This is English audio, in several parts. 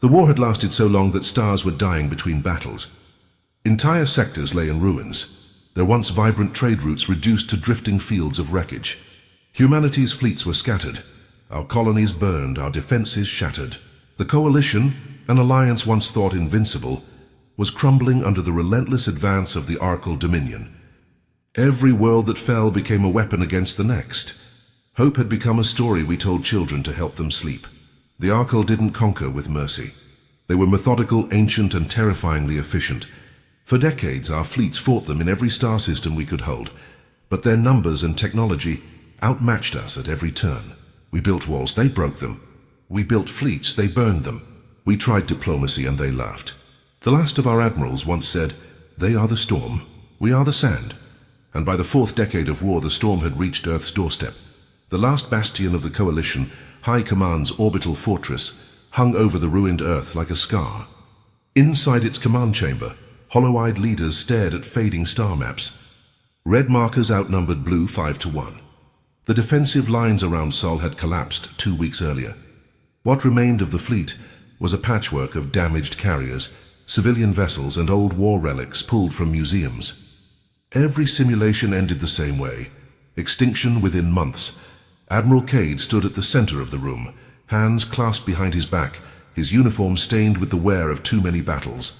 The war had lasted so long that stars were dying between battles. Entire sectors lay in ruins, their once vibrant trade routes reduced to drifting fields of wreckage. Humanity's fleets were scattered, our colonies burned, our defenses shattered. The coalition, an alliance once thought invincible, was crumbling under the relentless advance of the Arkle Dominion. Every world that fell became a weapon against the next. Hope had become a story we told children to help them sleep. The Arkle didn't conquer with mercy. They were methodical, ancient, and terrifyingly efficient. For decades, our fleets fought them in every star system we could hold, but their numbers and technology outmatched us at every turn. We built walls, they broke them. We built fleets, they burned them. We tried diplomacy, and they laughed. The last of our admirals once said, "They are the storm, we are the sand." And by the fourth decade of war, the storm had reached Earth's doorstep. The last bastion of the coalition, High Command's orbital fortress, hung over the ruined Earth like a scar. Inside its command chamber, hollow-eyed leaders stared at fading star maps. Red markers outnumbered blue 5-1. The defensive lines around Sol had collapsed 2 weeks earlier. What remained of the fleet was a patchwork of damaged carriers, civilian vessels, and old war relics pulled from museums. Every simulation ended the same way. Extinction within months. Admiral Cade stood at the center of the room, hands clasped behind his back, his uniform stained with the wear of too many battles.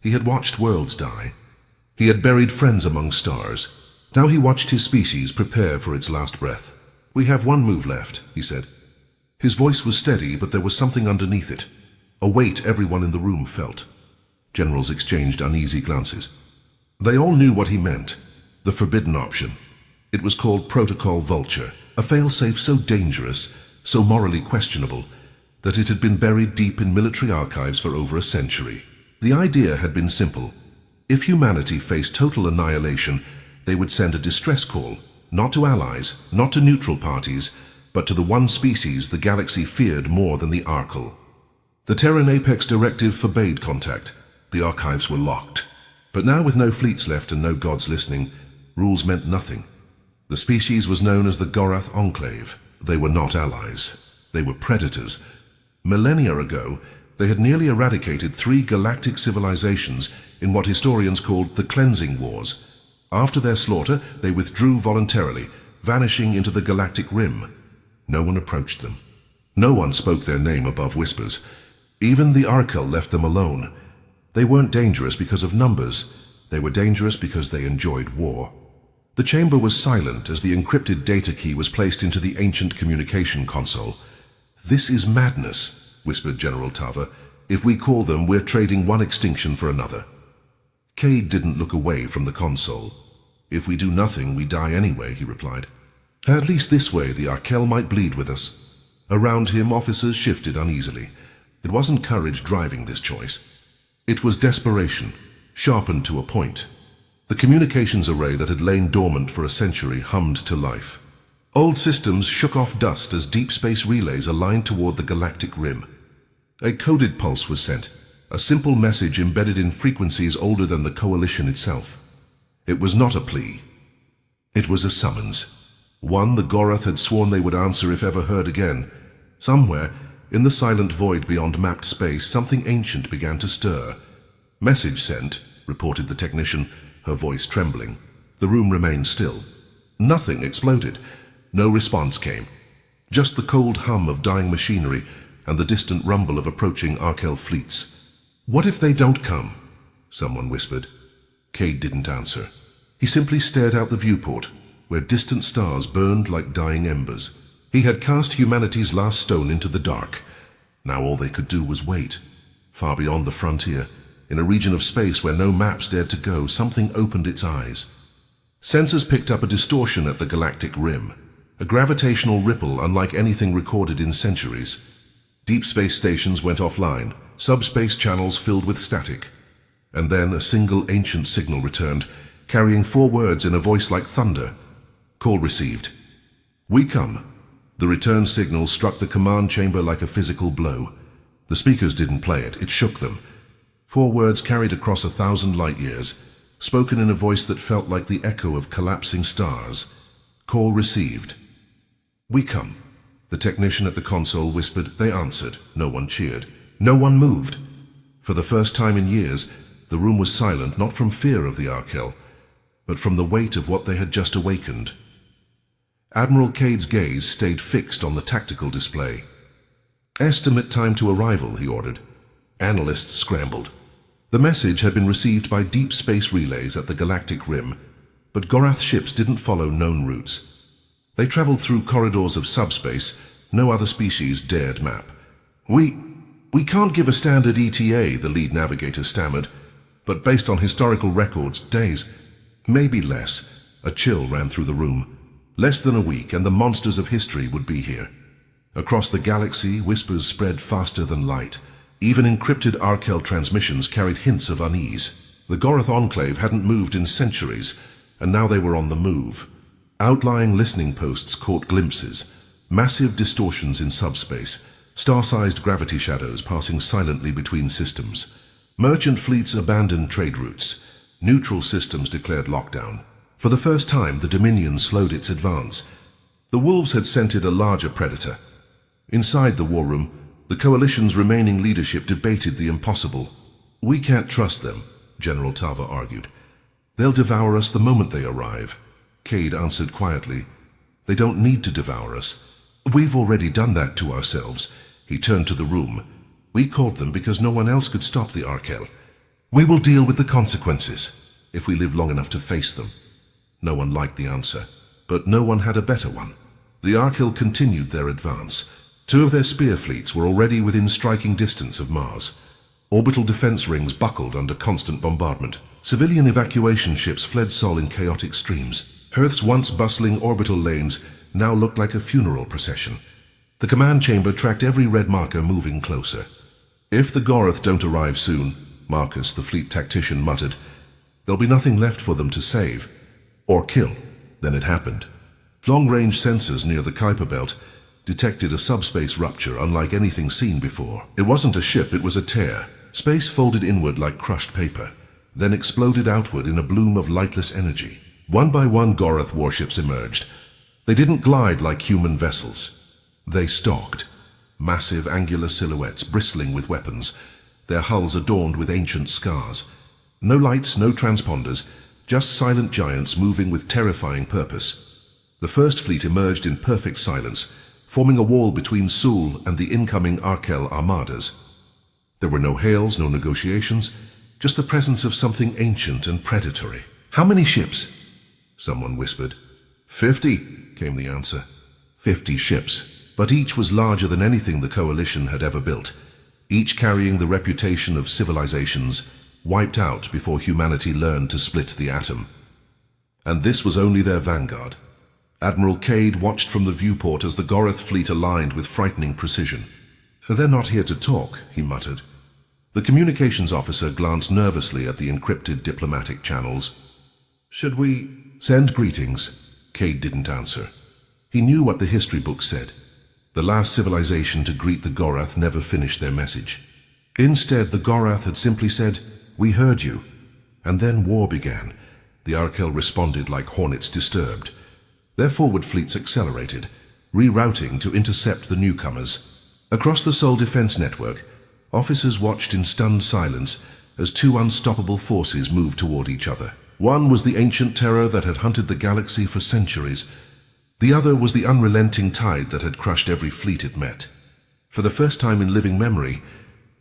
He had watched worlds die. He had buried friends among stars. Now he watched his species prepare for its last breath. "We have one move left," he said. His voice was steady, but there was something underneath it. A weight everyone in the room felt. Generals exchanged uneasy glances. They all knew what he meant. The forbidden option. It was called Protocol Vulture, a failsafe so dangerous, so morally questionable, that it had been buried deep in military archives for over a century. The idea had been simple. If humanity faced total annihilation, they would send a distress call, not to allies, not to neutral parties, but to the one species the galaxy feared more than the Arkle. The Terran Apex Directive forbade contact. The archives were locked. But now, with no fleets left and no gods listening, rules meant nothing. The species was known as the Gorath Enclave. They were not allies. They were predators. Millennia ago, they had nearly eradicated 3 galactic civilizations in what historians called the Cleansing Wars. After their slaughter, they withdrew voluntarily, vanishing into the galactic rim. No one approached them. No one spoke their name above whispers. Even the Arkle left them alone. They weren't dangerous because of numbers. They were dangerous because they enjoyed war. The chamber was silent as the encrypted data key was placed into the ancient communication console. "This is madness," whispered General Tava. "If we call them, we're trading one extinction for another." Cade didn't look away from the console. "If we do nothing, we die anyway," he replied. "At least this way, the Arkle might bleed with us." Around him, officers shifted uneasily. It wasn't courage driving this choice. It was desperation, sharpened to a point. The communications array that had lain dormant for a century hummed to life. Old systems shook off dust as deep space relays aligned toward the galactic rim. A coded pulse was sent, a simple message embedded in frequencies older than the coalition itself. It was not a plea. It was a summons. One the Gorath had sworn they would answer if ever heard again. Somewhere, in the silent void beyond mapped space, something ancient began to stir. "Message sent," reported the technician, her voice trembling. The room remained still. Nothing exploded. No response came. Just the cold hum of dying machinery and the distant rumble of approaching Arkle fleets. "What if they don't come?" someone whispered. Cade didn't answer. He simply stared out the viewport, where distant stars burned like dying embers. He had cast humanity's last stone into the dark. Now all they could do was wait. Far beyond the frontier, in a region of space where no maps dared to go, something opened its eyes. Sensors picked up a distortion at the galactic rim, a gravitational ripple unlike anything recorded in centuries. Deep space stations went offline, subspace channels filled with static. And then a single ancient signal returned, carrying 4 words in a voice like thunder. Call received. "We come." The return signal struck the command chamber like a physical blow. The speakers didn't play it, it shook them. 4 words carried across 1,000 light years, spoken in a voice that felt like the echo of collapsing stars. Call received. "We come." The technician at the console whispered. They answered. No one cheered. No one moved. For the first time in years, the room was silent, not from fear of the Arkel, but from the weight of what they had just awakened. Admiral Cade's gaze stayed fixed on the tactical display. "Estimate time to arrival," he ordered. Analysts scrambled. The message had been received by deep space relays at the Galactic Rim, but Gorath ships didn't follow known routes. They traveled through corridors of subspace no other species dared map. We can't give a standard ETA," the lead navigator stammered, "but based on historical records, days, maybe less." A chill ran through the room. Less than a week, and the monsters of history would be here. Across the galaxy, whispers spread faster than light. Even encrypted Arkel transmissions carried hints of unease. The Gorath Enclave hadn't moved in centuries, and now they were on the move. Outlying listening posts caught glimpses. Massive distortions in subspace, star-sized gravity shadows passing silently between systems. Merchant fleets abandoned trade routes. Neutral systems declared lockdown. For the first time, the Dominion slowed its advance. The Wolves had scented a larger predator. Inside the war room, the Coalition's remaining leadership debated the impossible. "We can't trust them," General Tava argued. "They'll devour us the moment they arrive." Cade answered quietly. "They don't need to devour us. We've already done that to ourselves." He turned to the room. "We caught them because no one else could stop the Arkel. We will deal with the consequences, if we live long enough to face them." No one liked the answer, but no one had a better one. The Arkel continued their advance. Two of their spear fleets were already within striking distance of Mars. Orbital defense rings buckled under constant bombardment. Civilian evacuation ships fled Sol in chaotic streams. Earth's once bustling orbital lanes now looked like a funeral procession. The command chamber tracked every red marker moving closer. "If the Gorath don't arrive soon," Marcus, the fleet tactician, muttered, "there'll be nothing left for them to save or kill." Then it happened. Long-range sensors near the Kuiper Belt detected a subspace rupture unlike anything seen before. It wasn't a ship, it was a tear. Space folded inward like crushed paper, then exploded outward in a bloom of lightless energy. One by one, Gorath warships emerged. They didn't glide like human vessels. They stalked, massive angular silhouettes bristling with weapons, their hulls adorned with ancient scars. No lights, no transponders, just silent giants moving with terrifying purpose. The first fleet emerged in perfect silence, forming a wall between Sul and the incoming Arkel armadas. There were no hails, no negotiations, just the presence of something ancient and predatory. "How many ships?" someone whispered. 50, came the answer. 50 ships, but each was larger than anything the Coalition had ever built, each carrying the reputation of civilizations wiped out before humanity learned to split the atom. And this was only their vanguard. Admiral Cade watched from the viewport as the Gorath fleet aligned with frightening precision. "They're not here to talk," he muttered. The communications officer glanced nervously at the encrypted diplomatic channels. "Should we send greetings?" Cade didn't answer. He knew what the history books said. The last civilization to greet the Gorath never finished their message. Instead, the Gorath had simply said, "We heard you." And then war began. The Arkel responded like hornets disturbed. Their forward fleets accelerated, rerouting to intercept the newcomers. Across the Sol defense network, officers watched in stunned silence as two unstoppable forces moved toward each other. One was the ancient terror that had hunted the galaxy for centuries. The other was the unrelenting tide that had crushed every fleet it met. For the first time in living memory,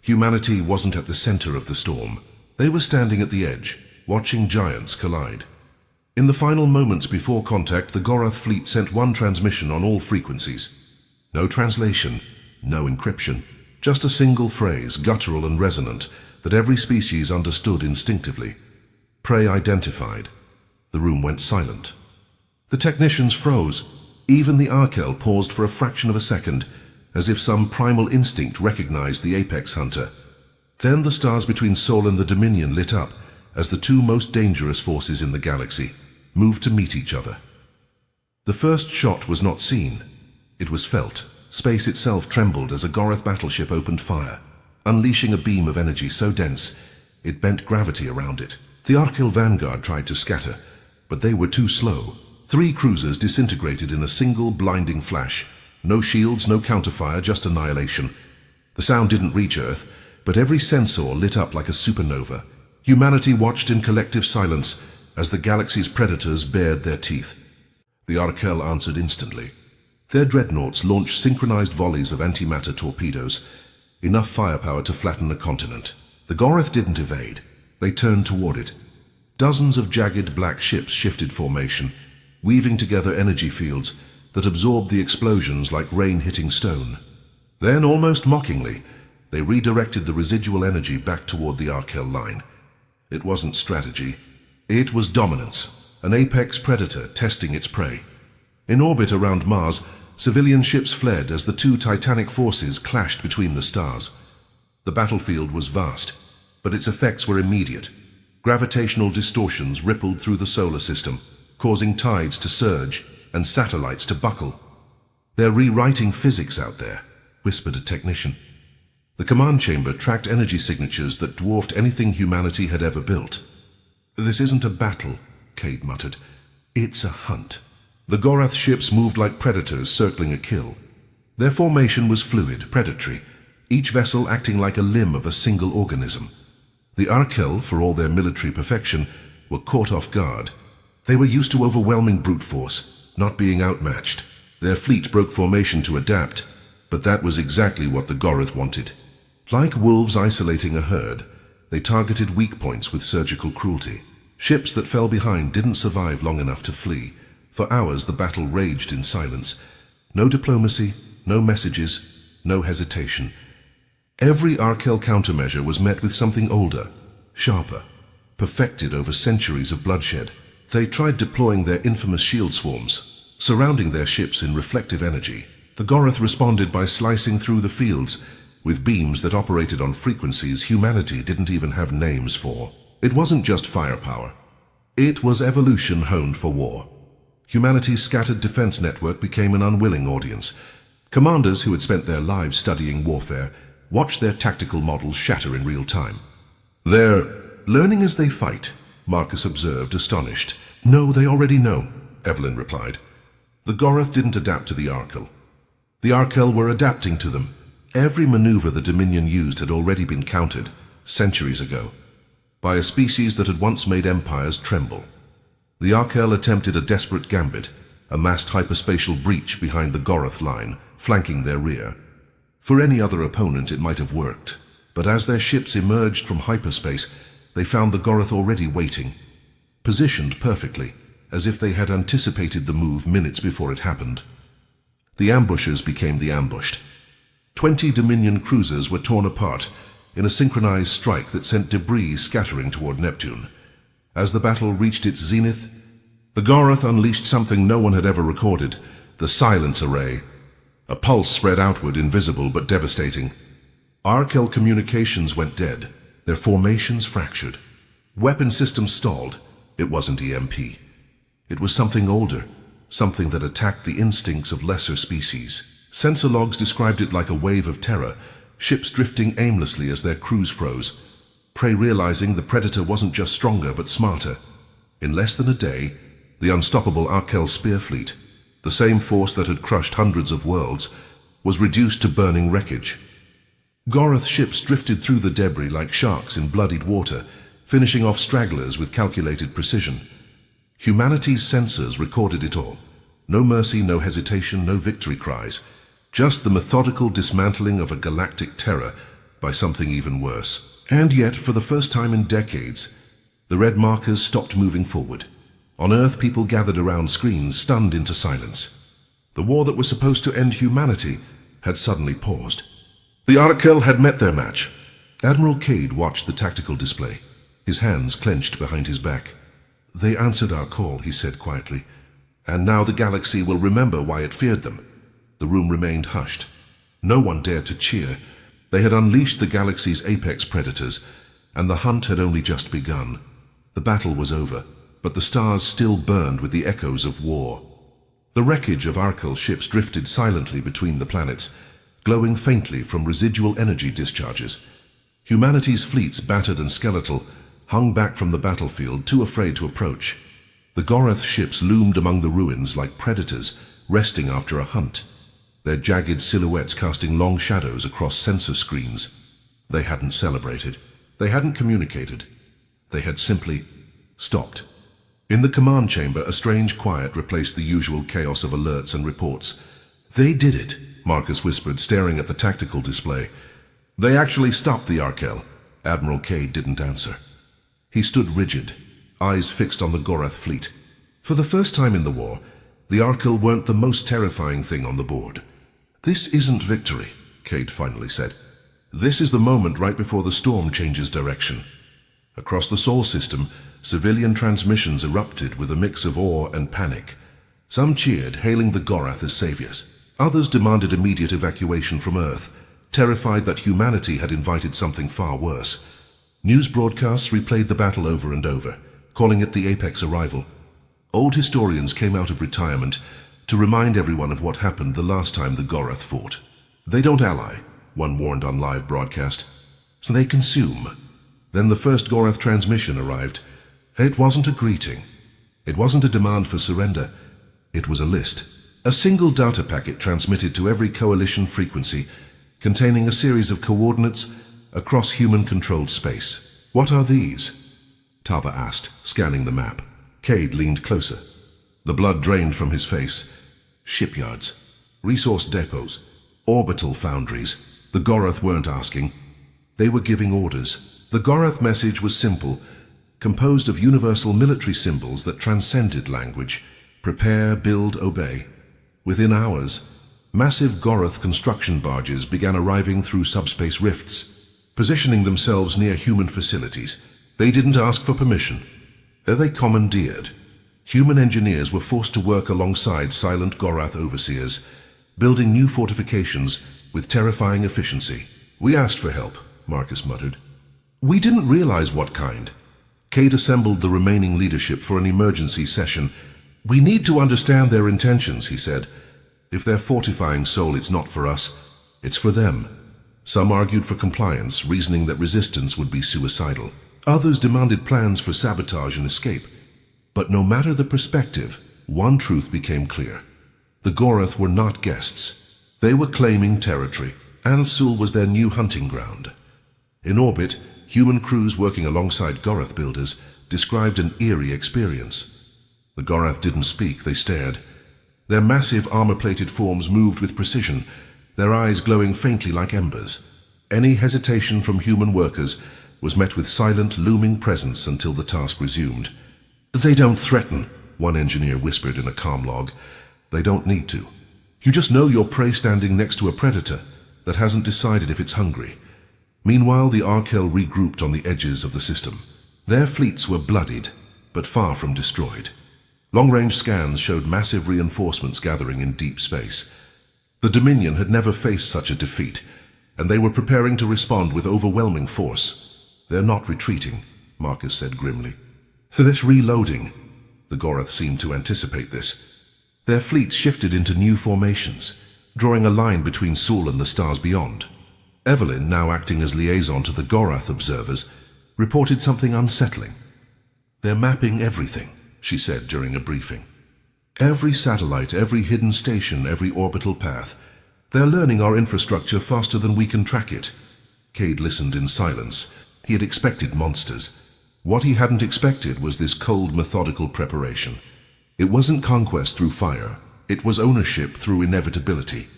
humanity wasn't at the center of the storm. They were standing at the edge, watching giants collide. In the final moments before contact, the Gorath fleet sent one transmission on all frequencies. No translation, no encryption, just a single phrase, guttural and resonant, that every species understood instinctively. Prey identified. The room went silent. The technicians froze. Even the Arkel paused for a fraction of a second, as if some primal instinct recognized the apex hunter. Then the stars between Sol and the Dominion lit up as the two most dangerous forces in the galaxy moved to meet each other. The first shot was not seen. It was felt. Space itself trembled as a Gorath battleship opened fire, unleashing a beam of energy so dense it bent gravity around it. The Arkel vanguard tried to scatter, but they were too slow. 3 cruisers disintegrated in a single blinding flash. No shields, no counterfire, just annihilation. The sound didn't reach Earth, but every sensor lit up like a supernova. Humanity watched in collective silence as the galaxy's predators bared their teeth. The Arkel answered instantly. Their dreadnoughts launched synchronized volleys of antimatter torpedoes, enough firepower to flatten a continent. The Gorath didn't evade. They turned toward it. Dozens of jagged black ships shifted formation, weaving together energy fields that absorbed the explosions like rain hitting stone. Then, almost mockingly, they redirected the residual energy back toward the Arkel line. It wasn't strategy. It was dominance, an apex predator testing its prey. In orbit around Mars, civilian ships fled as the two titanic forces clashed between the stars. The battlefield was vast, but its effects were immediate. Gravitational distortions rippled through the solar system, causing tides to surge and satellites to buckle. "They're rewriting physics out there," whispered a technician. The command chamber tracked energy signatures that dwarfed anything humanity had ever built. "This isn't a battle," Cade muttered. "It's a hunt." The Gorath ships moved like predators circling a kill. Their formation was fluid, predatory, each vessel acting like a limb of a single organism. The Arkel, for all their military perfection, were caught off guard. They were used to overwhelming brute force, not being outmatched. Their fleet broke formation to adapt, but that was exactly what the Gorath wanted. Like wolves isolating a herd, they targeted weak points with surgical cruelty. Ships that fell behind didn't survive long enough to flee. For hours the battle raged in silence. No diplomacy, no messages, no hesitation. Every Arkel countermeasure was met with something older, sharper, perfected over centuries of bloodshed. They tried deploying their infamous shield swarms, surrounding their ships in reflective energy. The Gorath responded by slicing through the fields with beams that operated on frequencies humanity didn't even have names for. It wasn't just firepower. It was evolution honed for war. Humanity's scattered defense network became an unwilling audience. Commanders who had spent their lives studying warfare watched their tactical models shatter in real time. "They're learning as they fight," Marcus observed, astonished. "No, they already know," Evelyn replied. The Gorath didn't adapt to the Arkel. The Arkel were adapting to them. Every maneuver the Dominion used had already been countered, centuries ago, by a species that had once made empires tremble. The Arkel attempted a desperate gambit, a massed hyperspatial breach behind the Gorath line, flanking their rear. For any other opponent it might have worked, but as their ships emerged from hyperspace, they found the Gorath already waiting, positioned perfectly, as if they had anticipated the move minutes before it happened. The ambushers became the ambushed. 20 Dominion cruisers were torn apart in a synchronized strike that sent debris scattering toward Neptune. As the battle reached its zenith, the Gorath unleashed something no one had ever recorded, the silence array. A pulse spread outward, invisible but devastating. Arkel communications went dead, their formations fractured. Weapon systems stalled. It wasn't EMP. It was something older, something that attacked the instincts of lesser species. Sensor logs described it like a wave of terror, ships drifting aimlessly as their crews froze. Prey realizing the predator wasn't just stronger but smarter. In less than a day, the unstoppable Arkel spear fleet, the same force that had crushed hundreds of worlds, was reduced to burning wreckage. Gorath ships drifted through the debris like sharks in bloodied water, finishing off stragglers with calculated precision. Humanity's sensors recorded it all. No mercy, no hesitation, no victory cries. Just the methodical dismantling of a galactic terror by something even worse. And yet, for the first time in decades, the red markers stopped moving forward. On Earth, people gathered around screens, stunned into silence. The war that was supposed to end humanity had suddenly paused. The Arkel had met their match. Admiral Cade watched the tactical display, his hands clenched behind his back. "They answered our call," he said quietly, "and now the galaxy will remember why it feared them." The room remained hushed. No one dared to cheer. They had unleashed the galaxy's apex predators, and the hunt had only just begun. The battle was over, but the stars still burned with the echoes of war. The wreckage of Arkel ships drifted silently between the planets, glowing faintly from residual energy discharges. Humanity's fleets, battered and skeletal, hung back from the battlefield, too afraid to approach. The Gorath ships loomed among the ruins like predators resting after a hunt. their jagged silhouettes casting long shadows across sensor screens. They hadn't celebrated. They hadn't communicated. They had simply stopped. In the command chamber, a strange quiet replaced the usual chaos of alerts and reports. "They did it," Marcus whispered, staring at the tactical display. "They actually stopped the Arkel." Admiral Cade didn't answer. He stood rigid, eyes fixed on the Gorath fleet. For the first time in the war, the Arkel weren't the most terrifying thing on the board. "This isn't victory," Cade finally said. "This is the moment right before the storm changes direction." Across the Sol system, civilian transmissions erupted with a mix of awe and panic. Some cheered, hailing the Gorath as saviors. Others demanded immediate evacuation from Earth, terrified that humanity had invited something far worse. News broadcasts replayed the battle over and over, calling it the apex arrival. Old historians came out of retirement to remind everyone of what happened the last time the Gorath fought. "They don't ally," one warned on live broadcast. "So they consume." Then the first Gorath transmission arrived. It wasn't a greeting. It wasn't a demand for surrender. It was a list. A single data packet transmitted to every coalition frequency, containing a series of coordinates across human-controlled space. "What are these?" Tava asked, scanning the map. Cade leaned closer. The blood drained from his face. "Shipyards, resource depots, orbital foundries." The Gorath weren't asking. They were giving orders. The Gorath message was simple, composed of universal military symbols that transcended language. Prepare, build, obey. Within hours, massive Gorath construction barges began arriving through subspace rifts, positioning themselves near human facilities. They didn't ask for permission. They commandeered. Human engineers were forced to work alongside silent Gorath overseers, building new fortifications with terrifying efficiency. "We asked for help," Marcus muttered. "We didn't realize what kind." Cade assembled the remaining leadership for an emergency session. "We need to understand their intentions," he said. "If they're fortifying Sol, it's not for us. It's for them." Some argued for compliance, reasoning that resistance would be suicidal. Others demanded plans for sabotage and escape. But no matter the perspective, one truth became clear. The Gorath were not guests. They were claiming territory, and Sol was their new hunting ground. In orbit, human crews working alongside Gorath builders described an eerie experience. The Gorath didn't speak, they stared. Their massive armor-plated forms moved with precision, their eyes glowing faintly like embers. Any hesitation from human workers was met with silent, looming presence until the task resumed. "They don't threaten," one engineer whispered in a comm log. "They don't need to. You just know your prey standing next to a predator that hasn't decided if it's hungry." Meanwhile, the Arkel regrouped on the edges of the system. Their fleets were bloodied, but far from destroyed. Long-range scans showed massive reinforcements gathering in deep space. The Dominion had never faced such a defeat, and they were preparing to respond with overwhelming force. "They're not retreating," Marcus said grimly. "This reloading." The Gorath seemed to anticipate this. Their fleets shifted into new formations, drawing a line between Sol and the stars beyond. Evelyn, now acting as liaison to the Gorath observers, reported something unsettling. "They're mapping everything," she said during a briefing. "Every satellite, every hidden station, every orbital path. They're learning our infrastructure faster than we can track it." Cade listened in silence. He had expected monsters. What he hadn't expected was this cold, methodical preparation. It wasn't conquest through fire. It was ownership through inevitability.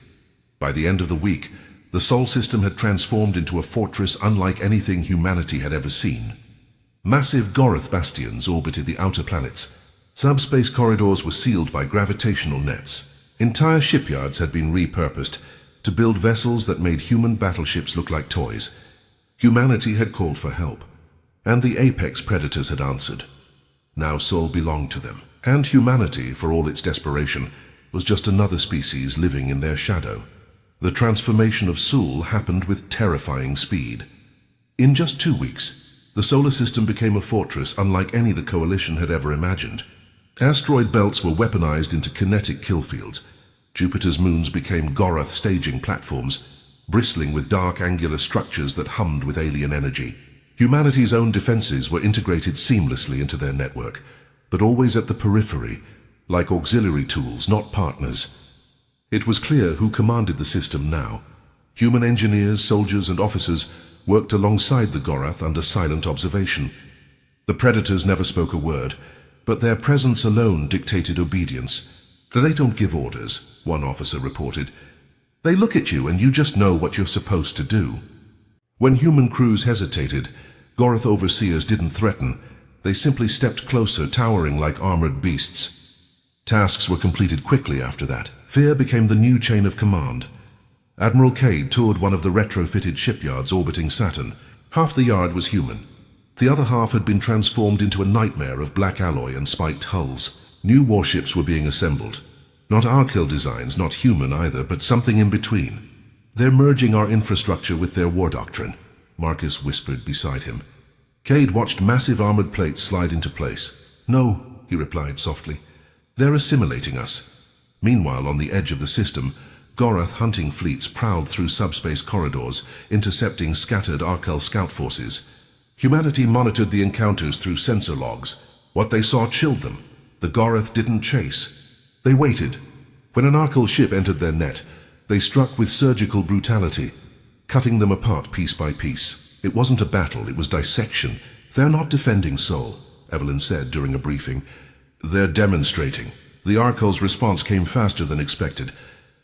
By the end of the week, the Sol system had transformed into a fortress unlike anything humanity had ever seen. Massive Gorath bastions orbited the outer planets. Subspace corridors were sealed by gravitational nets. Entire shipyards had been repurposed to build vessels that made human battleships look like toys. Humanity had called for help, and the apex predators had answered. Now Sol belonged to them, and humanity, for all its desperation, was just another species living in their shadow. The transformation of Sol happened with terrifying speed. In just 2 weeks, the solar system became a fortress unlike any the Coalition had ever imagined. Asteroid belts were weaponized into kinetic kill fields. Jupiter's moons became Gorath staging platforms, bristling with dark angular structures that hummed with alien energy. Humanity's own defenses were integrated seamlessly into their network, but always at the periphery, like auxiliary tools, not partners. It was clear who commanded the system now. Human engineers, soldiers, and officers worked alongside the Gorath under silent observation. The predators never spoke a word, but their presence alone dictated obedience. "They don't give orders," one officer reported. "They look at you and you just know what you're supposed to do." When human crews hesitated, Gorath overseers didn't threaten. They simply stepped closer, towering like armored beasts. Tasks were completed quickly after that. Fear became the new chain of command. Admiral Cade toured one of the retrofitted shipyards orbiting Saturn. Half the yard was human. The other half had been transformed into a nightmare of black alloy and spiked hulls. New warships were being assembled. Not Arkel designs, not human either, but something in between. "They're merging our infrastructure with their war doctrine," Marcus whispered beside him. Cade watched massive armored plates slide into place. "No," he replied softly. "They're assimilating us." Meanwhile, on the edge of the system, Gorath hunting fleets prowled through subspace corridors, intercepting scattered Arkel scout forces. Humanity monitored the encounters through sensor logs. What they saw chilled them. The Gorath didn't chase. They waited. When an Arkel ship entered their net, they struck with surgical brutality, cutting them apart piece by piece. It wasn't a battle, it was dissection. "They're not defending Sol," Evelyn said during a briefing. "They're demonstrating." The Arkel's response came faster than expected.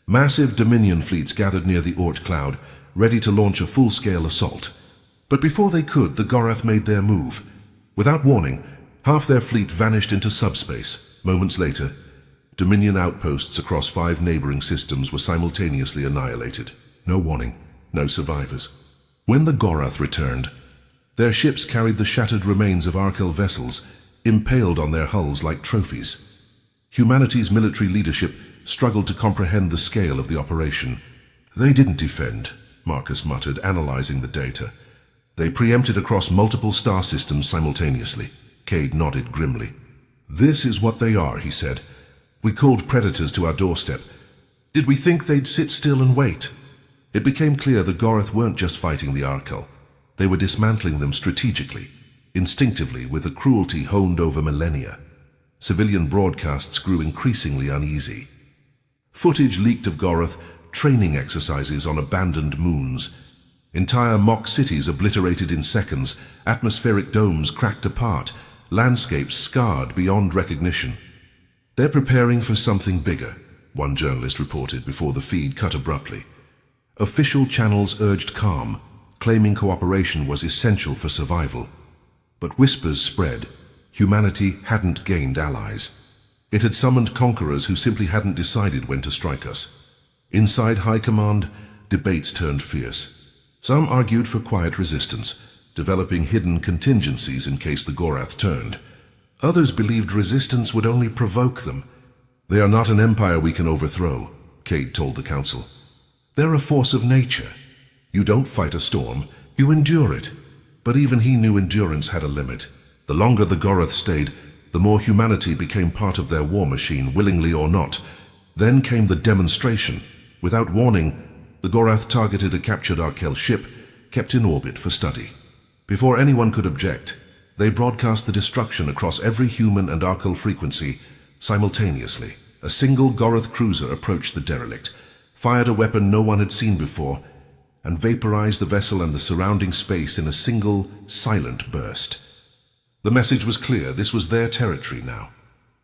Massive Dominion fleets gathered near the Oort cloud, ready to launch a full-scale assault. But before they could, the Gorath made their move. Without warning, half their fleet vanished into subspace. Moments later, Dominion outposts across 5 neighboring systems were simultaneously annihilated. No warning, no survivors. When the Gorath returned, their ships carried the shattered remains of Arkel vessels, impaled on their hulls like trophies. Humanity's military leadership struggled to comprehend the scale of the operation. "They didn't defend," Marcus muttered, analyzing the data. "They preempted across multiple star systems simultaneously." Cade nodded grimly. "This is what they are," he said. "We called predators to our doorstep. Did we think they'd sit still and wait?" It became clear the Gorath weren't just fighting the Arkel. They were dismantling them strategically, instinctively, with a cruelty honed over millennia. Civilian broadcasts grew increasingly uneasy. Footage leaked of Gorath training exercises on abandoned moons. Entire mock cities obliterated in seconds, atmospheric domes cracked apart, landscapes scarred beyond recognition. "They're preparing for something bigger," one journalist reported before the feed cut abruptly. Official channels urged calm, claiming cooperation was essential for survival. But whispers spread. Humanity hadn't gained allies. It had summoned conquerors who simply hadn't decided when to strike us. Inside High Command, debates turned fierce. Some argued for quiet resistance, developing hidden contingencies in case the Gorath turned. Others believed resistance would only provoke them. "They are not an empire we can overthrow," Cade told the council. "They're a force of nature. You don't fight a storm, you endure it." But even he knew endurance had a limit. The longer the Gorath stayed, the more humanity became part of their war machine, willingly or not. Then came the demonstration. Without warning, the Gorath targeted a captured Arkel ship, kept in orbit for study. Before anyone could object, they broadcast the destruction across every human and Arkel frequency simultaneously. A single Gorath cruiser approached the derelict, fired a weapon no one had seen before, and vaporized the vessel and the surrounding space in a single, silent burst. The message was clear. This was their territory now.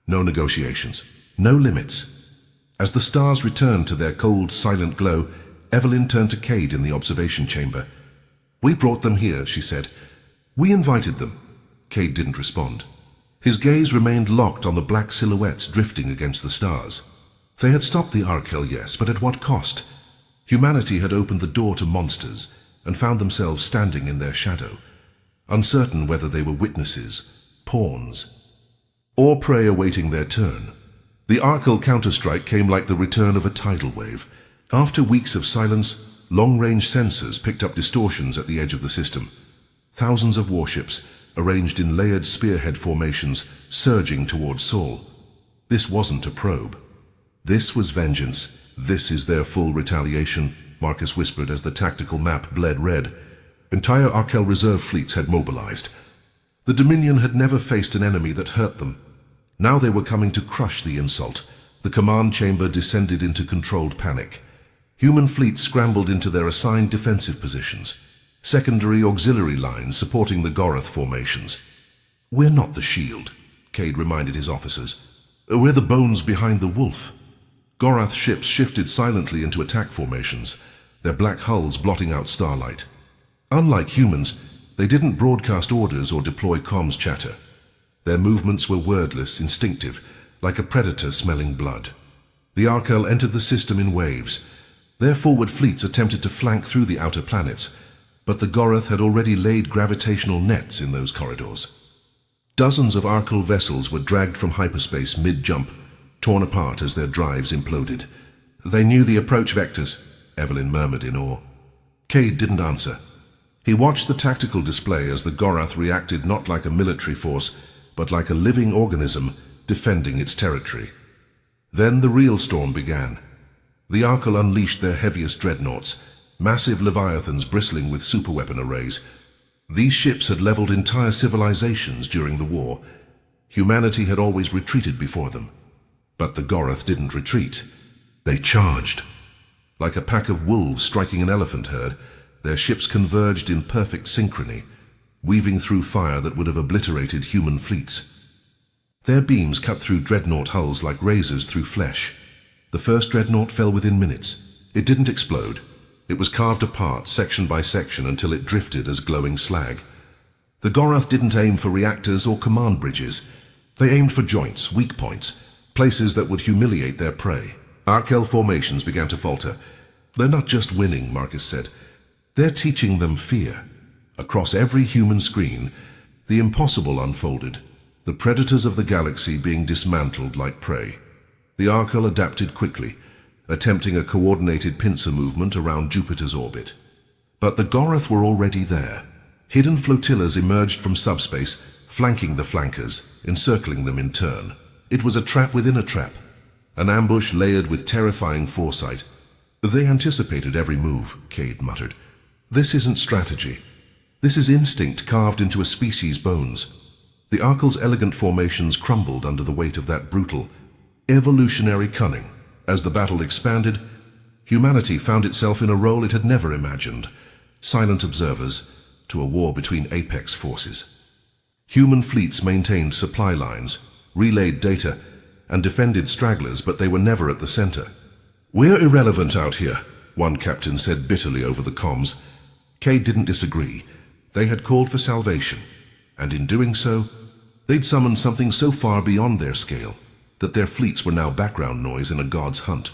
No negotiations, no limits. As the stars returned to their cold, silent glow, Evelyn turned to Cade in the observation chamber. "We brought them here," she said. "We invited them." Cade didn't respond. His gaze remained locked on the black silhouettes drifting against the stars. They had stopped the Arkel, yes, but at what cost? Humanity had opened the door to monsters and found themselves standing in their shadow, uncertain whether they were witnesses, pawns, or prey awaiting their turn. The Arkel counterstrike came like the return of a tidal wave. After weeks of silence, long-range sensors picked up distortions at the edge of the system. Thousands of warships, arranged in layered spearhead formations, surging towards Sol. This wasn't a probe. This was vengeance. "This is their full retaliation," Marcus whispered as the tactical map bled red. Entire Arkel reserve fleets had mobilized. The Dominion had never faced an enemy that hurt them. Now they were coming to crush the insult, The command chamber descended into controlled panic. Human fleets scrambled into their assigned defensive positions, secondary auxiliary lines supporting the Gorath formations. "We're not the shield," Cade reminded his officers. "We're the bones behind the wolf." Gorath ships shifted silently into attack formations, their black hulls blotting out starlight. Unlike humans, they didn't broadcast orders or deploy comms chatter. Their movements were wordless, instinctive, like a predator smelling blood. The Arkel entered the system in waves. Their forward fleets attempted to flank through the outer planets, but the Gorath had already laid gravitational nets in those corridors. Dozens of Arkel vessels were dragged from hyperspace mid-jump, torn apart as their drives imploded. "They knew the approach vectors," Evelyn murmured in awe. Cade didn't answer. He watched the tactical display as the Gorath reacted not like a military force, but like a living organism defending its territory. Then the real storm began. The Arkel unleashed their heaviest dreadnoughts, massive leviathans bristling with superweapon arrays. These ships had leveled entire civilizations during the war. Humanity had always retreated before them. But the Gorath didn't retreat. They charged. Like a pack of wolves striking an elephant herd, their ships converged in perfect synchrony, weaving through fire that would have obliterated human fleets. Their beams cut through dreadnought hulls like razors through flesh. The first dreadnought fell within minutes. It didn't explode. It was carved apart, section by section, until it drifted as glowing slag. The Gorath didn't aim for reactors or command bridges. They aimed for joints, weak points, places that would humiliate their prey. Arkel formations began to falter. "They're not just winning," Marcus said. "They're teaching them fear." Across every human screen, the impossible unfolded, the predators of the galaxy being dismantled like prey. The Arkel adapted quickly, attempting a coordinated pincer movement around Jupiter's orbit. But the Gorath were already there. Hidden flotillas emerged from subspace, flanking the flankers, encircling them in turn. It was a trap within a trap, an ambush layered with terrifying foresight. "They anticipated every move," Cade muttered. "This isn't strategy. This is instinct carved into a species' bones." The Arkel's elegant formations crumbled under the weight of that brutal, evolutionary cunning. As the battle expanded, humanity found itself in a role it had never imagined, silent observers to a war between apex forces. Human fleets maintained supply lines, relayed data, and defended stragglers, but they were never at the center. "We're irrelevant out here," one captain said bitterly over the comms. Cade didn't disagree. They had called for salvation, and in doing so, they'd summoned something so far beyond their scale that their fleets were now background noise in a god's hunt.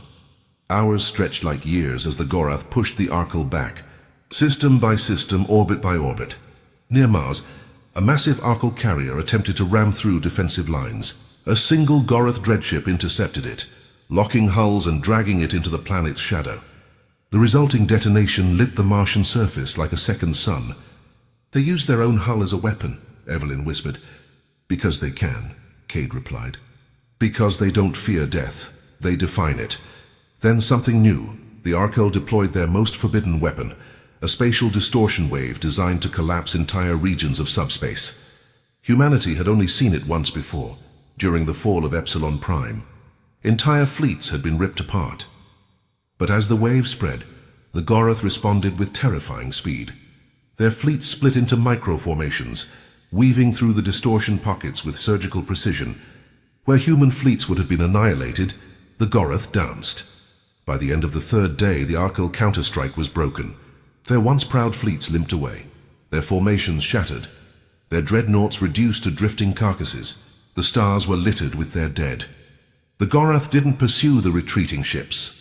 Hours stretched like years as the Gorath pushed the Arkel back, system by system, orbit by orbit. Near Mars, a massive Arkel carrier attempted to ram through defensive lines. A single Gorath dreadship intercepted it, locking hulls and dragging it into the planet's shadow. The resulting detonation lit the Martian surface like a second sun. "They use their own hull as a weapon," Evelyn whispered. "Because they can," Cade replied. "Because they don't fear death. They define it." Then something new. The Arkel deployed their most forbidden weapon, a spatial distortion wave designed to collapse entire regions of subspace. Humanity had only seen it once before, during the fall of Epsilon Prime. Entire fleets had been ripped apart. But as the wave spread, the Gorath responded with terrifying speed. Their fleets split into micro-formations, weaving through the distortion pockets with surgical precision. Where human fleets would have been annihilated, the Gorath danced. By the end of the third day, the Arkel counterstrike was broken. Their once proud fleets limped away, their formations shattered, their dreadnoughts reduced to drifting carcasses. The stars were littered with their dead. The Gorath didn't pursue the retreating ships.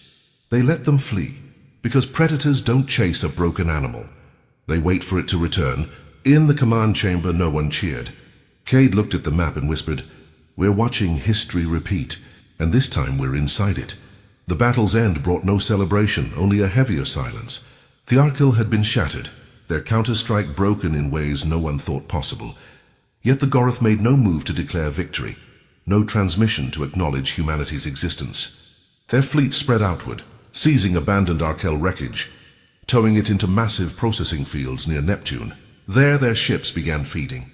They let them flee, because predators don't chase a broken animal. They wait for it to return. In the command chamber, no one cheered. Cade looked at the map and whispered, "We're watching history repeat, and this time we're inside it." The battle's end brought no celebration, only a heavier silence. The Arkel had been shattered, their counterstrike broken in ways no one thought possible. Yet the Gorath made no move to declare victory, no transmission to acknowledge humanity's existence. Their fleet spread outward, seizing abandoned Arkel wreckage, towing it into massive processing fields near Neptune. There their ships began feeding.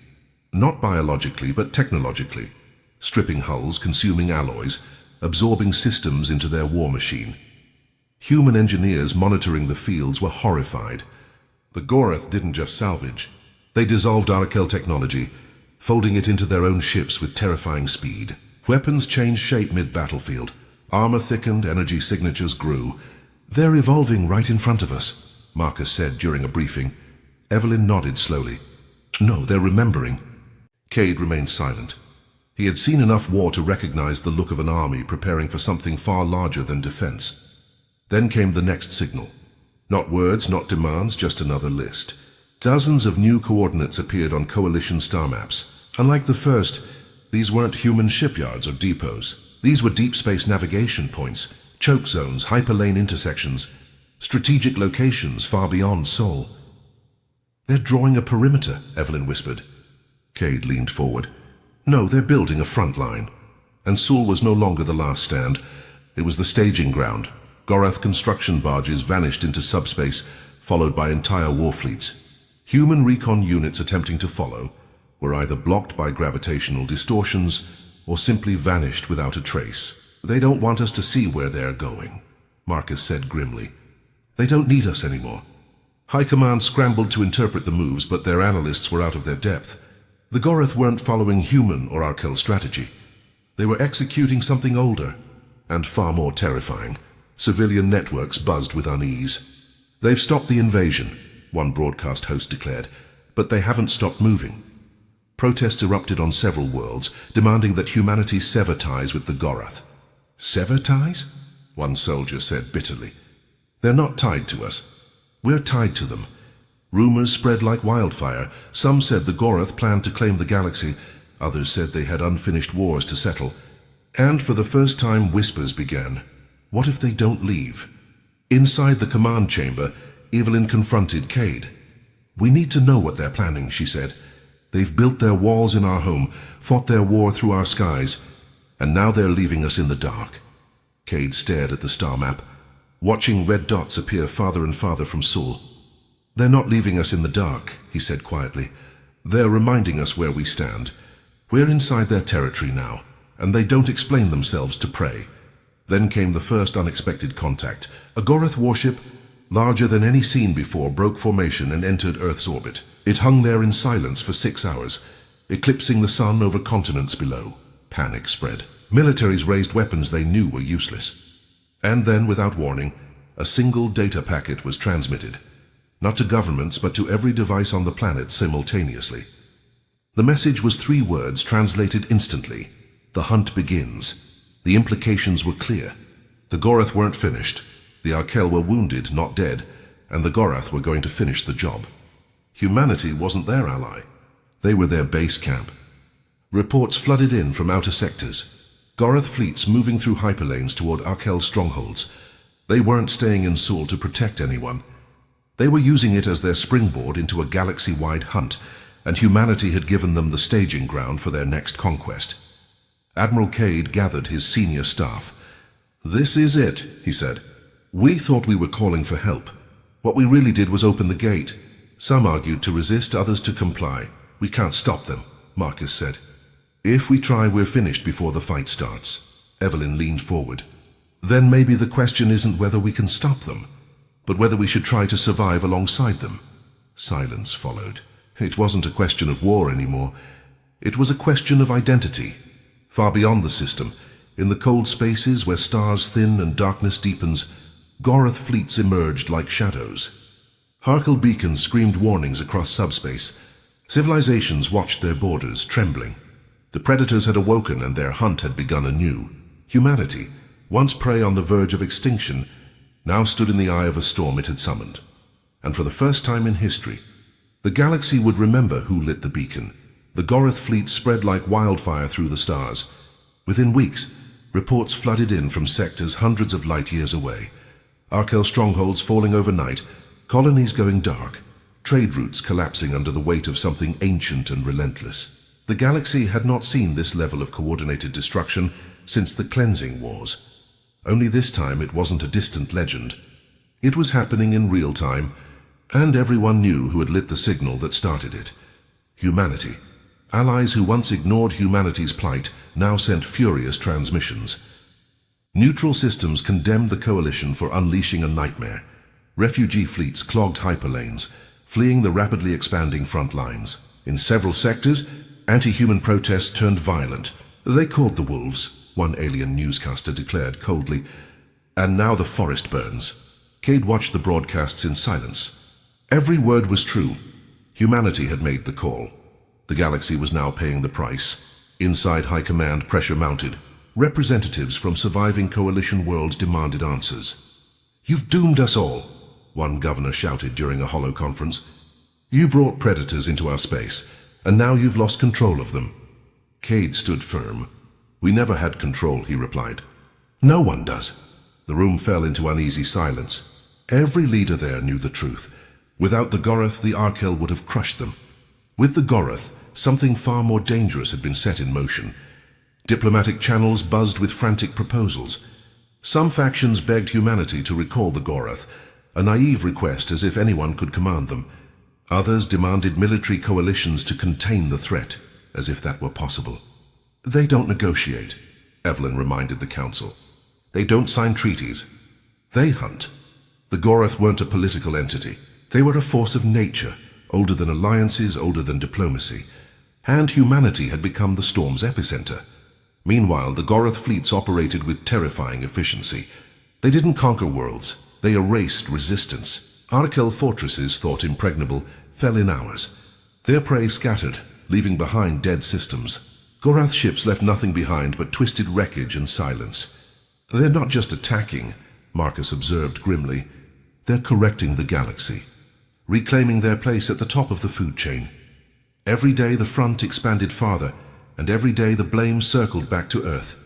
Not biologically, but technologically. Stripping hulls, consuming alloys, absorbing systems into their war machine. Human engineers monitoring the fields were horrified. The Gorath didn't just salvage. They dissolved Arkel technology, folding it into their own ships with terrifying speed. Weapons changed shape mid-battlefield. Armor thickened, energy signatures grew. "They're evolving right in front of us," Marcus said during a briefing. Evelyn nodded slowly. "No, they're remembering." Cade remained silent. He had seen enough war to recognize the look of an army preparing for something far larger than defense. Then came the next signal. Not words, not demands, just another list. Dozens of new coordinates appeared on coalition star maps. Unlike the first, these weren't human shipyards or depots. These were deep space navigation points, choke zones, hyperlane intersections, strategic locations far beyond Sol. "They're drawing a perimeter," Evelyn whispered. Cade leaned forward. "No, they're building a front line." And Sol was no longer the last stand. It was the staging ground. Gorath construction barges vanished into subspace, followed by entire war fleets. Human recon units attempting to follow were either blocked by gravitational distortions or simply vanished without a trace. "They don't want us to see where they're going," Marcus said grimly. "They don't need us anymore." High Command scrambled to interpret the moves, but their analysts were out of their depth. The Gorath weren't following human or Arkel strategy. They were executing something older and far more terrifying. Civilian networks buzzed with unease. "They've stopped the invasion," one broadcast host declared, "but they haven't stopped moving." Protests erupted on several worlds, demanding that humanity sever ties with the Gorath. "Sever ties?" one soldier said bitterly. "They're not tied to us. We're tied to them." Rumors spread like wildfire. Some said the Gorath planned to claim the galaxy. Others said they had unfinished wars to settle. And for the first time, whispers began. What if they don't leave? Inside the command chamber, Evelyn confronted Cade. "We need to know what they're planning," she said. "They've built their walls in our home, fought their war through our skies, and now they're leaving us in the dark." Cade stared at the star map, watching red dots appear farther and farther from Sol. "They're not leaving us in the dark," he said quietly. "They're reminding us where we stand. We're inside their territory now, and they don't explain themselves to prey." Then came the first unexpected contact. A Gorath warship, larger than any seen before, broke formation and entered Earth's orbit. It hung there in silence for 6 hours, eclipsing the sun over continents below. Panic spread. Militaries raised weapons they knew were useless. And then, without warning, a single data packet was transmitted. Not to governments, but to every device on the planet simultaneously. The message was 3 words translated instantly. "The hunt begins." The implications were clear. The Gorath weren't finished. The Arkel were wounded, not dead, and the Gorath were going to finish the job. Humanity wasn't their ally. They were their base camp. Reports flooded in from outer sectors. Gorath fleets moving through hyperlanes toward Arkel strongholds. They weren't staying in Sol to protect anyone. They were using it as their springboard into a galaxy-wide hunt, and humanity had given them the staging ground for their next conquest. Admiral Cade gathered his senior staff. "This is it," he said. "We thought we were calling for help. What we really did was open the gate. Some argued to resist, others to comply. We can't stop them," Marcus said. "If we try, we're finished before the fight starts." Evelyn leaned forward. "Then maybe the question isn't whether we can stop them, but whether we should try to survive alongside them." Silence followed. It wasn't a question of war anymore. It was a question of identity. Far beyond the system, in the cold spaces where stars thin and darkness deepens, Gorath fleets emerged like shadows. Harkel beacons screamed warnings across subspace. Civilizations watched their borders, trembling. The predators had awoken and their hunt had begun anew. Humanity, once prey on the verge of extinction, now stood in the eye of a storm it had summoned. And for the first time in history, the galaxy would remember who lit the beacon. The Gorath fleet spread like wildfire through the stars. Within weeks, reports flooded in from sectors hundreds of light years away. Arkel strongholds falling overnight, colonies going dark, trade routes collapsing under the weight of something ancient and relentless. The galaxy had not seen this level of coordinated destruction since the Cleansing Wars. Only this time it wasn't a distant legend. It was happening in real time, and everyone knew who had lit the signal that started it. Humanity. Allies who once ignored humanity's plight now sent furious transmissions. Neutral systems condemned the coalition for unleashing a nightmare. Refugee fleets clogged hyperlanes, fleeing the rapidly expanding front lines. In several sectors, anti-human protests turned violent. They called the wolves, one alien newscaster declared coldly. And now the forest burns. Cade watched the broadcasts in silence. Every word was true. Humanity had made the call. The galaxy was now paying the price. Inside High Command, pressure mounted. Representatives from surviving coalition worlds demanded answers. "You've doomed us all," one governor shouted during a hollow conference. "You brought predators into our space, and now you've lost control of them." Cade stood firm. "We never had control," he replied. "No one does." The room fell into uneasy silence. Every leader there knew the truth. Without the Gorath, the Arkel would have crushed them. With the Gorath, something far more dangerous had been set in motion. Diplomatic channels buzzed with frantic proposals. Some factions begged humanity to recall the Gorath, a naive request as if anyone could command them. Others demanded military coalitions to contain the threat, as if that were possible. "They don't negotiate," Evelyn reminded the council. "They don't sign treaties. They hunt." The Gorath weren't a political entity. They were a force of nature, older than alliances, older than diplomacy. And humanity had become the storm's epicenter. Meanwhile, the Gorath fleets operated with terrifying efficiency. They didn't conquer worlds. They erased resistance. Arkel fortresses, thought impregnable, fell in hours. Their prey scattered, leaving behind dead systems. Gorath ships left nothing behind but twisted wreckage and silence. "They're not just attacking," Marcus observed grimly. "They're correcting the galaxy, reclaiming their place at the top of the food chain." Every day the front expanded farther, and every day the blame circled back to Earth.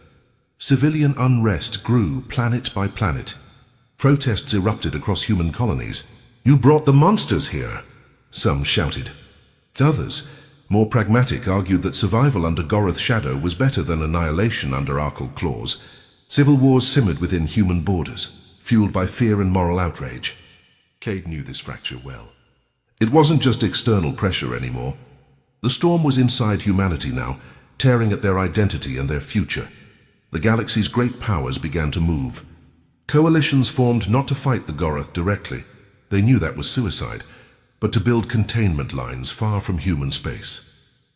Civilian unrest grew planet by planet. Protests erupted across human colonies. "You brought the monsters here," some shouted. Others, more pragmatic, argued that survival under Gorath shadow was better than annihilation under Arkel claws. Civil wars simmered within human borders, fueled by fear and moral outrage. Cade knew this fracture well. It wasn't just external pressure anymore. The storm was inside humanity now, tearing at their identity and their future. The galaxy's great powers began to move. Coalitions formed not to fight the Gorath directly. They knew that was suicide, but to build containment lines far from human space.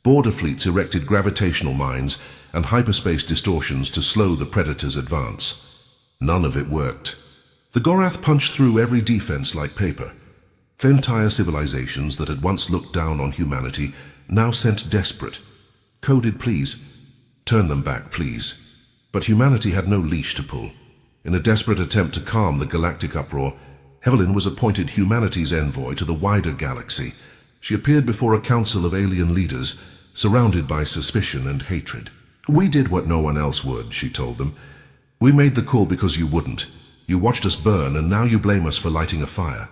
Border fleets erected gravitational mines and hyperspace distortions to slow the Predator's advance. None of it worked. The Gorath punched through every defense like paper. Entire civilizations that had once looked down on humanity now sent desperate, coded pleas. "Turn them back, please." But humanity had no leash to pull. In a desperate attempt to calm the galactic uproar, Evelyn was appointed humanity's envoy to the wider galaxy. She appeared before a council of alien leaders, surrounded by suspicion and hatred. "We did what no one else would," she told them. "We made the call because you wouldn't. You watched us burn, and now you blame us for lighting a fire."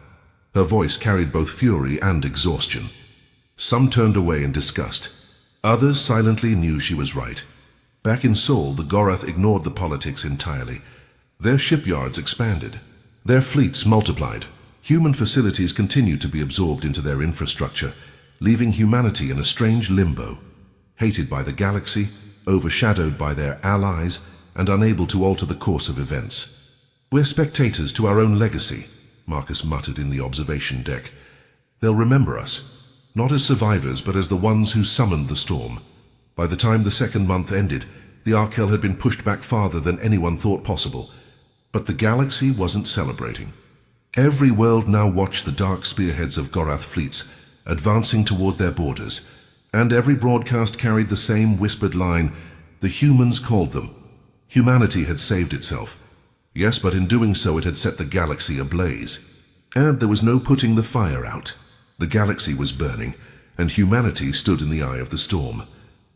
Her voice carried both fury and exhaustion. Some turned away in disgust. Others silently knew she was right. Back in Sol, the Gorath ignored the politics entirely. Their shipyards expanded. Their fleets multiplied. Human facilities continued to be absorbed into their infrastructure, leaving humanity in a strange limbo, hated by the galaxy, overshadowed by their allies, and unable to alter the course of events. "We're spectators to our own legacy," Marcus muttered in the observation deck. "They'll remember us, not as survivors, but as the ones who summoned the storm." By the time the second month ended, the Arkel had been pushed back farther than anyone thought possible. But the galaxy wasn't celebrating. Every world now watched the dark spearheads of Gorath fleets advancing toward their borders, and every broadcast carried the same whispered line: "The humans called them." Humanity had saved itself. Yes, but in doing so it had set the galaxy ablaze. And there was no putting the fire out. The galaxy was burning, and humanity stood in the eye of the storm.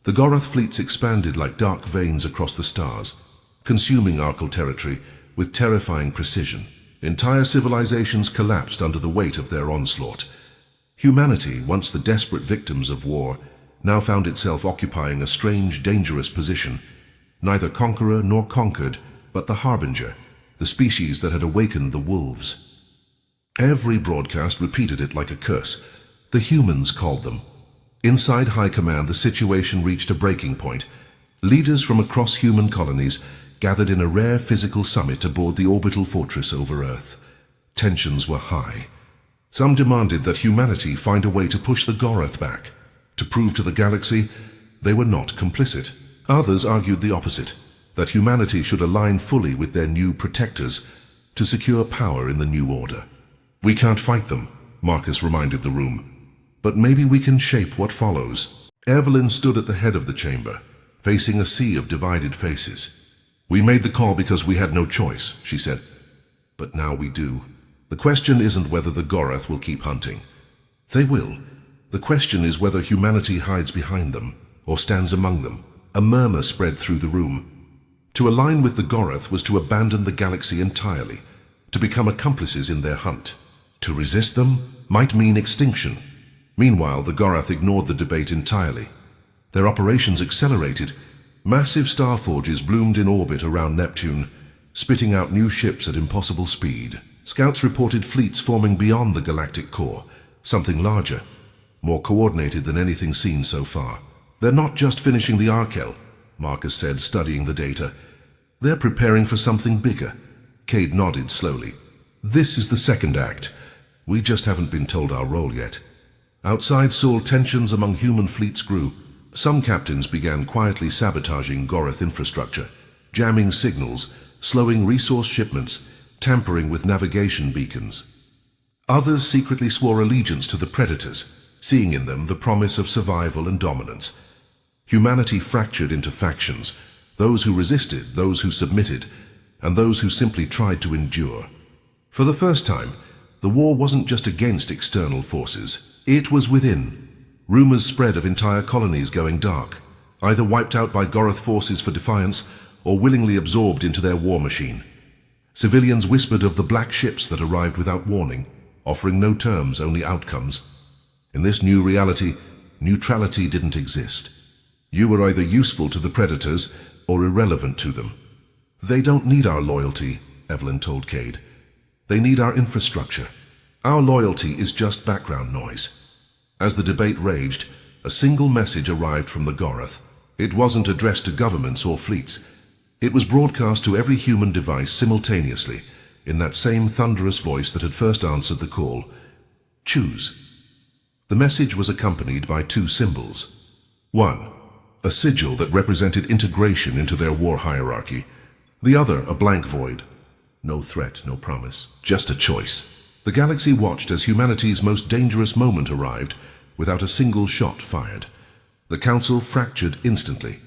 The Gorath fleets expanded like dark veins across the stars, consuming Arkel territory with terrifying precision. Entire civilizations collapsed under the weight of their onslaught. Humanity, once the desperate victims of war, now found itself occupying a strange, dangerous position. Neither conqueror nor conquered, but the harbinger, the species that had awakened the wolves. Every broadcast repeated it like a curse. The humans called them. Inside High Command, the situation reached a breaking point. Leaders from across human colonies gathered in a rare physical summit aboard the orbital fortress over Earth. Tensions were high. Some demanded that humanity find a way to push the Gorath back, to prove to the galaxy they were not complicit. Others argued the opposite, that humanity should align fully with their new protectors to secure power in the new order. "We can't fight them," Marcus reminded the room, "but maybe we can shape what follows." Evelyn stood at the head of the chamber, facing a sea of divided faces. "We made the call because we had no choice," she said. "But now we do. The question isn't whether the Gorath will keep hunting. They will. The question is whether humanity hides behind them, or stands among them." A murmur spread through the room. To align with the Gorath was to abandon the galaxy entirely, to become accomplices in their hunt. To resist them might mean extinction. Meanwhile, the Gorath ignored the debate entirely. Their operations accelerated. Massive star forges bloomed in orbit around Neptune, spitting out new ships at impossible speed. Scouts reported fleets forming beyond the galactic core, something larger, more coordinated than anything seen so far. "They're not just finishing the Arkel," Marcus said, studying the data. "They're preparing for something bigger." Cade nodded slowly. "This is the second act. We just haven't been told our role yet." Outside Sol, tensions among human fleets grew. Some captains began quietly sabotaging Gorath infrastructure, jamming signals, slowing resource shipments, tampering with navigation beacons. Others secretly swore allegiance to the Predators, seeing in them the promise of survival and dominance. Humanity fractured into factions, those who resisted, those who submitted, and those who simply tried to endure. For the first time, the war wasn't just against external forces, it was within. Rumors spread of entire colonies going dark, either wiped out by Gorath forces for defiance or willingly absorbed into their war machine. Civilians whispered of the black ships that arrived without warning, offering no terms, only outcomes. In this new reality, neutrality didn't exist. You were either useful to the Predators or irrelevant to them. "They don't need our loyalty," Evelyn told Cade. "They need our infrastructure. Our loyalty is just background noise." As the debate raged, a single message arrived from the Gorath. It wasn't addressed to governments or fleets. It was broadcast to every human device simultaneously, in that same thunderous voice that had first answered the call. "Choose." The message was accompanied by two symbols. One, a sigil that represented integration into their war hierarchy. The other, a blank void. No threat, no promise, just a choice. The galaxy watched as humanity's most dangerous moment arrived, without a single shot fired. The Council fractured instantly.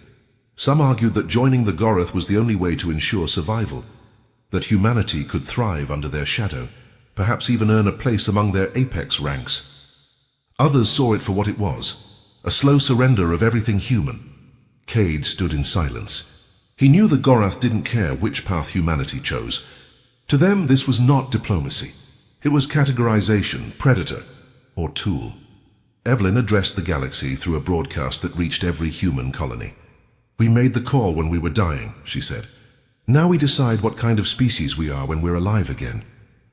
Some argued that joining the Gorath was the only way to ensure survival, that humanity could thrive under their shadow, perhaps even earn a place among their apex ranks. Others saw it for what it was, a slow surrender of everything human. Cade stood in silence. He knew the Gorath didn't care which path humanity chose. To them, this was not diplomacy. It was categorization, predator, or tool. Evelyn addressed the galaxy through a broadcast that reached every human colony. "We made the call when we were dying," she said. "Now we decide what kind of species we are when we're alive again."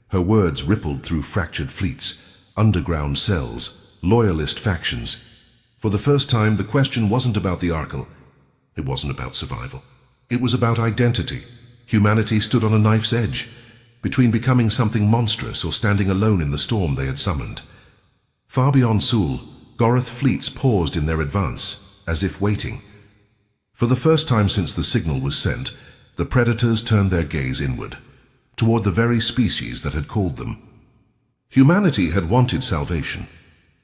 Her words rippled through fractured fleets, underground cells, loyalist factions. For the first time, the question wasn't about the Arkel. It wasn't about survival. It was about identity. Humanity stood on a knife's edge, between becoming something monstrous or standing alone in the storm they had summoned. Far beyond Sul, Gorath fleets paused in their advance, as if waiting. For the first time since the signal was sent, the Predators turned their gaze inward, toward the very species that had called them. Humanity had wanted salvation.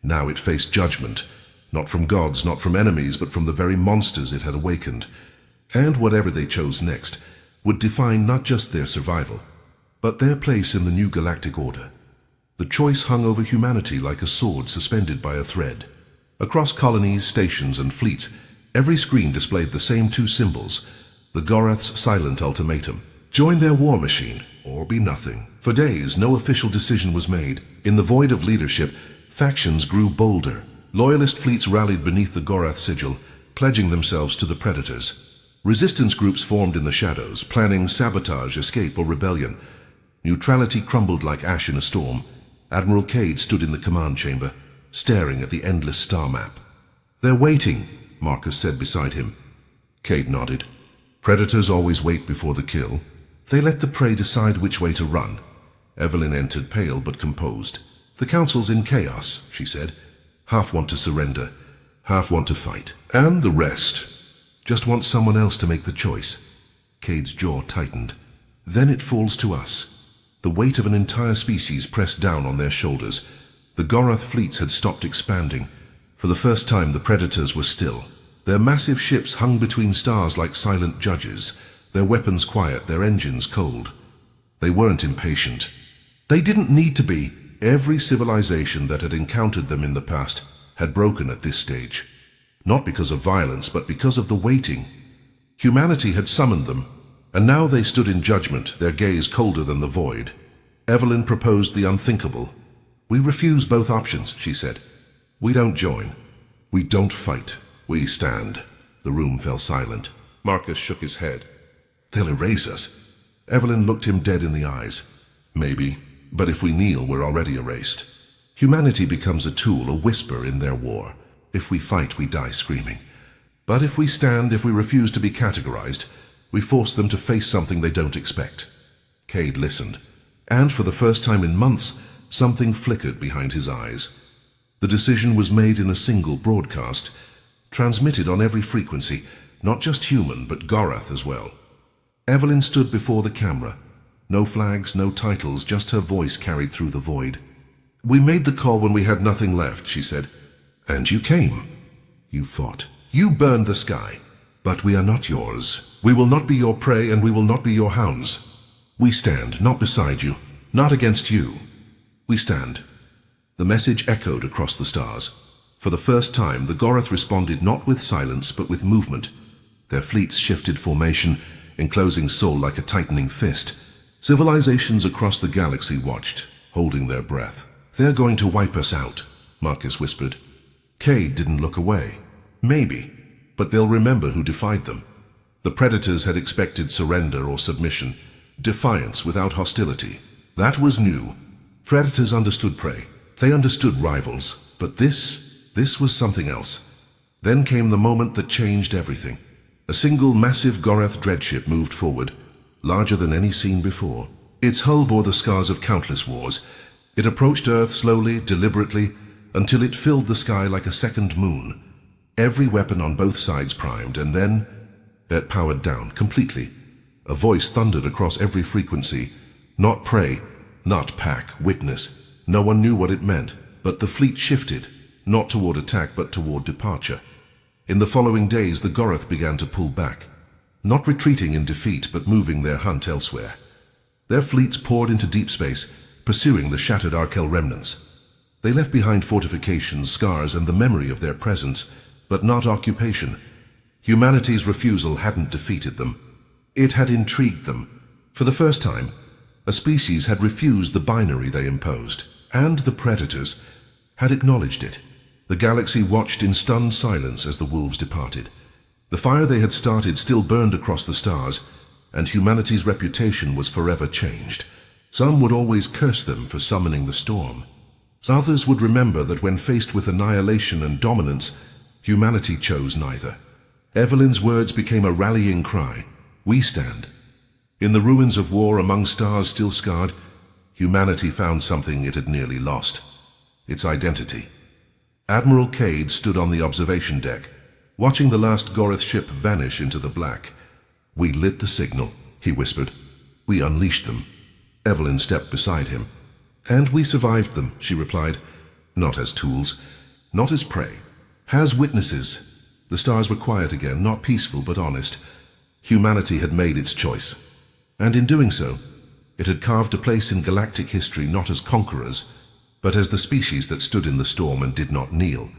Now it faced judgment, not from gods, not from enemies, but from the very monsters it had awakened. And whatever they chose next would define not just their survival, but their place in the new galactic order. The choice hung over humanity like a sword suspended by a thread. Across colonies, stations, and fleets, every screen displayed the same two symbols, the Gorath's silent ultimatum. Join their war machine, or be nothing. For days, no official decision was made. In the void of leadership, factions grew bolder. Loyalist fleets rallied beneath the Gorath sigil, pledging themselves to the Predators. Resistance groups formed in the shadows, planning sabotage, escape, or rebellion. Neutrality crumbled like ash in a storm. Admiral Cade stood in the command chamber, staring at the endless star map. "They're waiting," Marcus said beside him. Cade nodded. Predators always wait before the kill. They let the prey decide which way to run. Evelyn entered pale but composed. The council's in chaos, she said. Half want to surrender, half want to fight. And the rest just want someone else to make the choice. Cade's jaw tightened. Then it falls to us. The weight of an entire species pressed down on their shoulders. The Gorath fleets had stopped expanding. For the first time, the predators were still. Their massive ships hung between stars like silent judges, their weapons quiet, their engines cold. They weren't impatient. They didn't need to be. Every civilization that had encountered them in the past had broken at this stage. Not because of violence, but because of the waiting. Humanity had summoned them, and now they stood in judgment, their gaze colder than the void. Evelyn proposed the unthinkable. We refuse both options, she said. We don't join. We don't fight. We stand. The room fell silent. Marcus shook his head. They'll erase us. Evelyn looked him dead in the eyes. Maybe, but if we kneel, we're already erased. Humanity becomes a tool, a whisper in their war. If we fight, we die screaming. But if we stand, if we refuse to be categorized, we force them to face something they don't expect. Cade listened, and for the first time in months, something flickered behind his eyes. The decision was made in a single broadcast, transmitted on every frequency, not just human, but Gorath as well. Evelyn stood before the camera. No flags, no titles, just her voice carried through the void. We made the call when we had nothing left, she said. And you came. You fought. You burned the sky. But we are not yours. We will not be your prey, and we will not be your hounds. We stand, not beside you, not against you. We stand. The message echoed across the stars. For the first time, the Gorath responded not with silence, but with movement. Their fleets shifted formation, enclosing Sol like a tightening fist. Civilizations across the galaxy watched, holding their breath. They're going to wipe us out, Marcus whispered. Cade didn't look away. Maybe, but they'll remember who defied them. The predators had expected surrender or submission, defiance without hostility. That was new. Predators understood prey. They understood rivals. But this was something else. Then came the moment that changed everything. A single massive Gorath dreadship moved forward, larger than any seen before. Its hull bore the scars of countless wars. It approached Earth slowly, deliberately, until it filled the sky like a second moon. Every weapon on both sides primed, and then it powered down completely. A voice thundered across every frequency. Not prey, not pack, witness. No one knew what it meant, but the fleet shifted, not toward attack but toward departure. In the following days, the Gorath began to pull back, not retreating in defeat but moving their hunt elsewhere. Their fleets poured into deep space, pursuing the shattered Arkel remnants. They left behind fortifications, scars, and the memory of their presence, but not occupation. Humanity's refusal hadn't defeated them. It had intrigued them. For the first time, a species had refused the binary they imposed, and the predators had acknowledged it. The galaxy watched in stunned silence as the wolves departed. The fire they had started still burned across the stars, and humanity's reputation was forever changed. Some would always curse them for summoning the storm. Others would remember that when faced with annihilation and dominance, humanity chose neither. Evelyn's words became a rallying cry. We stand. In the ruins of war among stars still scarred, humanity found something it had nearly lost. Its identity. Admiral Cade stood on the observation deck, watching the last Gorath ship vanish into the black. We lit the signal, he whispered. We unleashed them. Evelyn stepped beside him. And we survived them, she replied. Not as tools, not as prey, as witnesses. The stars were quiet again, not peaceful but honest. Humanity had made its choice. And in doing so, it had carved a place in galactic history not as conquerors, but as the species that stood in the storm and did not kneel.